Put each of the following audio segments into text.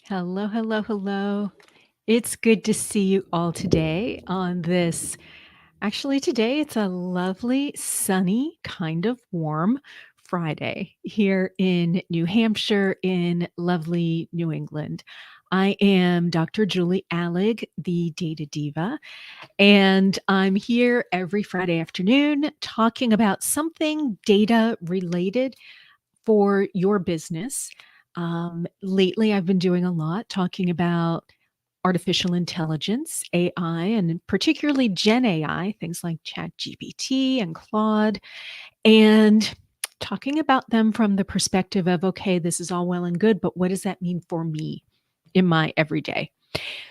Hello, hello, hello. It's good to see you all today on this. Actually, today it's a lovely, sunny, kind of warm Friday here in New Hampshire, in lovely New England. I am Dr. Julie Allig, the Data Diva, and I'm here every Friday afternoon talking about something data related for your business. Lately, I've been doing a lot talking about artificial intelligence, AI, and particularly Gen AI, things like ChatGPT and Claude, and talking about them from the perspective of, okay, this is all well and good, but what does that mean for me in my everyday?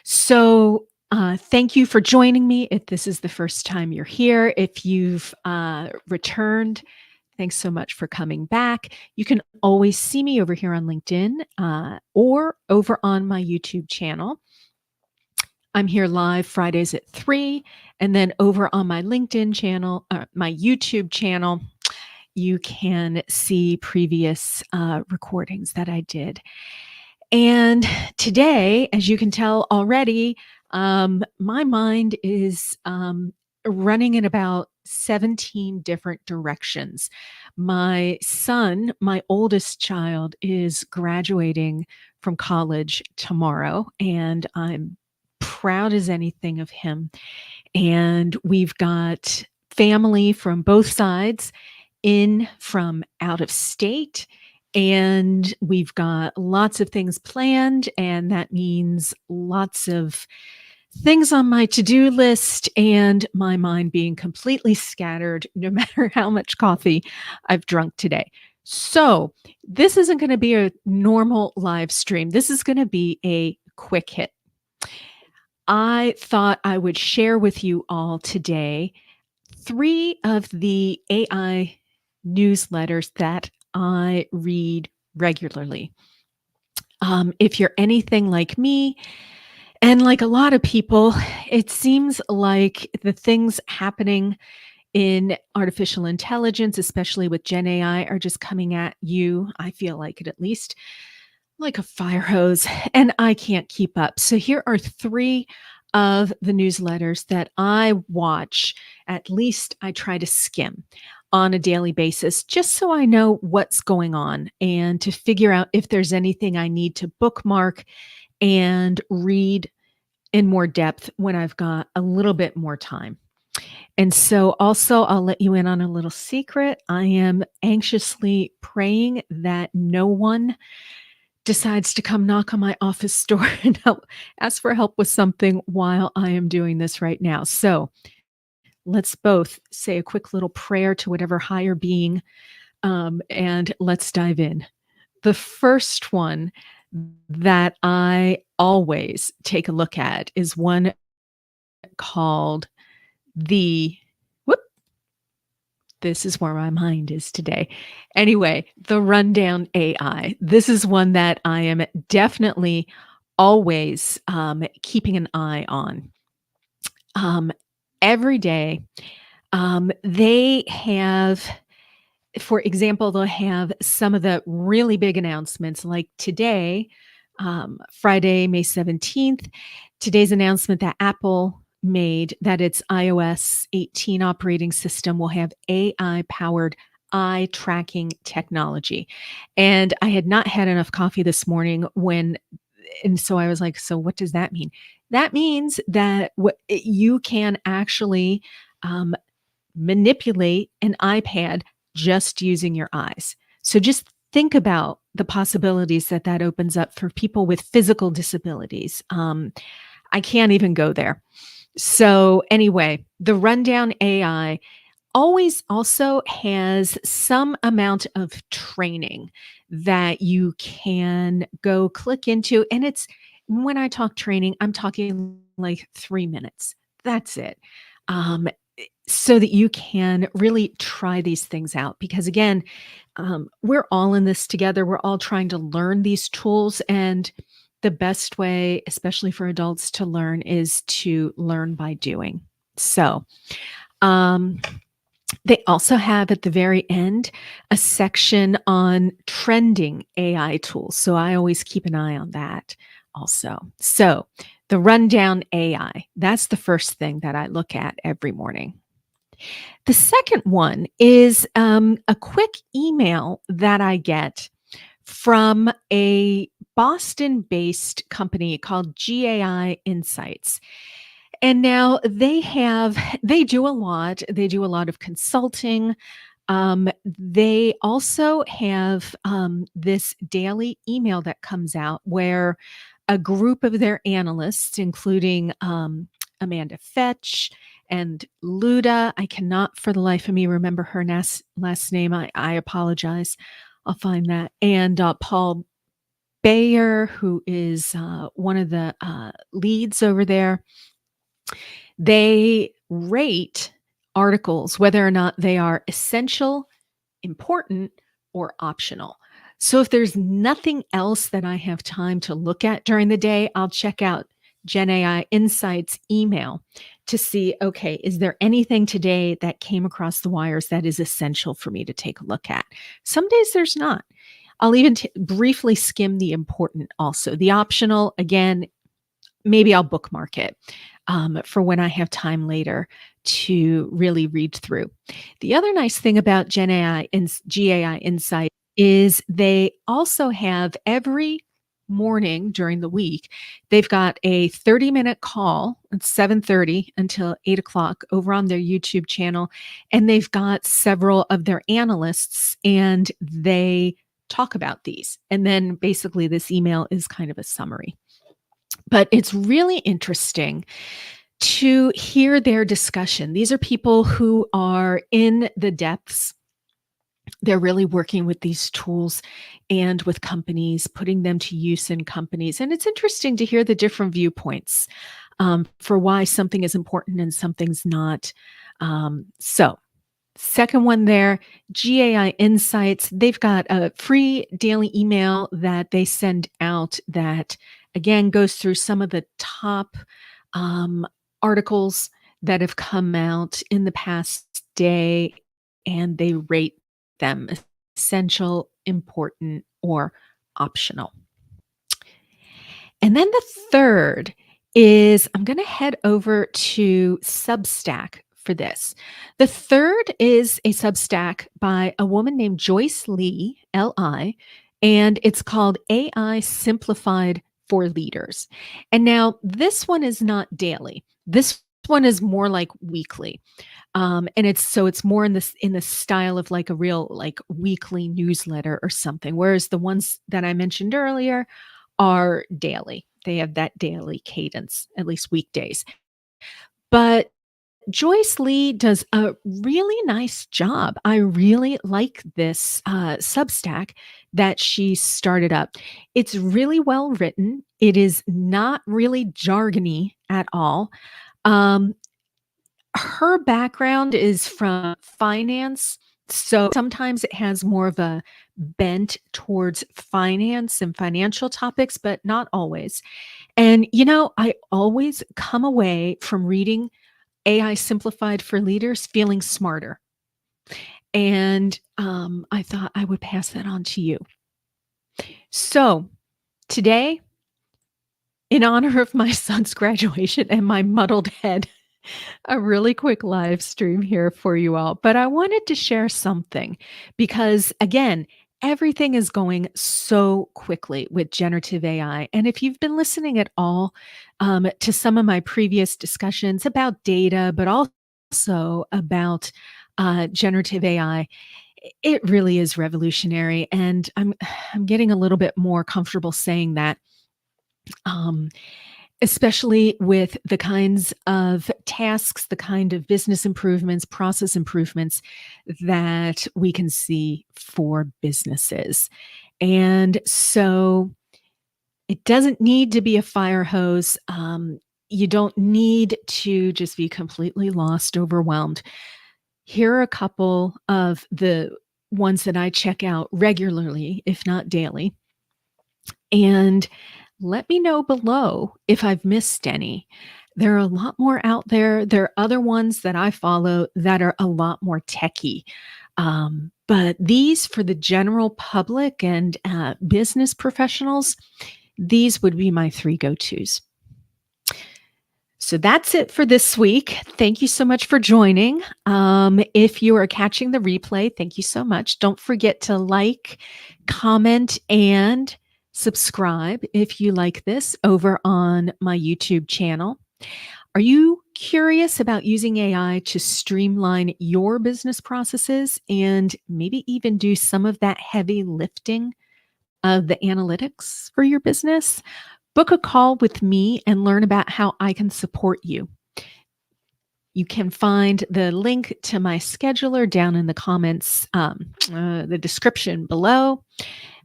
So, thank you for joining me. If this is the first time you're here, if you've returned, thanks so much for coming back. You can always see me over here on LinkedIn or over on my YouTube channel. I'm here live Fridays at 3. And then over on my LinkedIn channel, my YouTube channel, you can see previous recordings that I did. And today, as you can tell already, my mind is running in about 17 different directions. My son, my oldest child, is graduating from college tomorrow, and I'm proud as anything of him. And we've got family from both sides in from out of state. And we've got lots of things planned, and that means lots of things on my to-do list and my mind being completely scattered no matter how much coffee I've drunk today. So, this isn't going to be a normal live stream. This is going to be a quick hit. I thought I would share with you all today 3 of the AI newsletters that I read regularly. If you're anything like me, and like a lot of people, it seems like the things happening in artificial intelligence, especially with Gen AI, are just coming at you. I feel like it at least like a fire hose, and I can't keep up. So here are 3 of the newsletters that I watch. At least I try to skim on a daily basis just so I know what's going on and to figure out if there's anything I need to bookmark and read in more depth when I've got a little bit more time. And so, also, I'll let you in on a little secret. I am anxiously praying that no one decides to come knock on my office door and ask for help with something while I am doing this right now. So, let's both say a quick little prayer to whatever higher being, and let's dive in. The first one that I always take a look at is one called the whoop, this is where my mind is today. Anyway, the Rundown AI. This is one that I am definitely always keeping an eye on. Um, every day, they have, for example, they'll have some of the really big announcements like today, Friday, May 17th. Today's announcement that Apple made that its iOS 18 operating system will have AI powered eye tracking technology. And I had not had enough coffee this morning and so I was like, so what does that mean? That means that you can actually um, manipulate an iPad just using your eyes. So just think about the possibilities that that opens up for people with physical disabilities. I can't even go there. So, anyway, the Rundown AI always also has some amount of training that you can go click into. And it's when I talk training, I'm talking like 3 minutes. That's it. Um, so that you can really try these things out. Because again, we're all in this together. We're all trying to learn these tools. And the best way, especially for adults, to learn is to learn by doing. So, um, they also have at the very end a section on trending AI tools. So I always keep an eye on that also. So, the rundown AI, that's the first thing that I look at every morning. The second one is a quick email that I get from a Boston based company called GAI Insights. And now they do a lot of consulting. They also have this daily email that comes out where a group of their analysts, including Amanda Fetch and Luda, I cannot for the life of me remember her last name. I apologize. I'll find that. And Paul Bayer, who is one of the leads over there, they rate articles whether or not they are essential, important, or optional. So if there's nothing else that I have time to look at during the day, I'll check out Gen AI Insights email to see, okay, is there anything today that came across the wires that is essential for me to take a look at? Some days there's not. I'll even briefly skim the important also. The optional, again, maybe I'll bookmark it for when I have time later to really read through. The other nice thing about Gen AI and GAI Insight is they also have every morning during the week, they've got a 30-minute call at 7:30 until 8 o'clock over on their YouTube channel. And they've got several of their analysts and they talk about these. And then basically this email is kind of a summary. But it's really interesting to hear their discussion. These are people who are in the depths. They're really working with these tools and with companies, putting them to use in companies. And it's interesting to hear the different viewpoints for why something is important and something's not. So, second one there, GAI Insights. They've got a free daily email that they send out that, again, goes through some of the top um, articles that have come out in the past day, and they rate them essential, important, or optional. And then the third is I'm going to head over to Substack for this. The third is a Substack by a woman named Joyce Lee, Li, and it's called AI Simplified for Leaders. And now this one is not daily. This one is more like weekly. And it's more in the style of like a real like weekly newsletter or something. Whereas the ones that I mentioned earlier are daily. They have that daily cadence, at least weekdays. But Joyce Lee does a really nice job. I really like this Substack that she started up. It's really well written. It is not really jargony at all. Um, Her background is from finance. So sometimes it has more of a bent towards finance and financial topics, but not always. And, I always come away from reading AI Simplified for Leaders feeling smarter. And I thought I would pass that on to you. So today, in honor of my son's graduation and my muddled head, a really quick live stream here for you all, but I wanted to share something because, again, everything is going so quickly with generative AI. And if you've been listening at all to some of my previous discussions about data, but also about generative AI, it really is revolutionary. And I'm getting a little bit more comfortable saying that. Um, Especially with the kinds of tasks, the kind of business improvements, process improvements that we can see for businesses. And so it doesn't need to be a fire hose. You don't need to just be completely lost, overwhelmed. Here are a couple of the ones that I check out regularly, if not daily. And let me know below if I've missed any. There are a lot more out there. There are other ones that I follow that are a lot more techy. But these for the general public and business professionals, These would be my 3 go-tos. So that's it for this week. Thank you so much for joining. If you are catching the replay, thank you so much. Don't forget to like, comment, and subscribe if you like this over on my YouTube channel. Are you curious about using AI to streamline your business processes and maybe even do some of that heavy lifting of the analytics for your business? Book a call with me and learn about how I can support you. You can find the link to my scheduler down in the comments, the description below.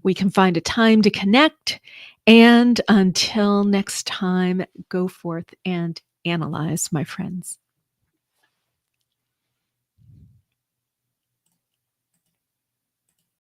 We can find a time to connect. And until next time, go forth and analyze, my friends.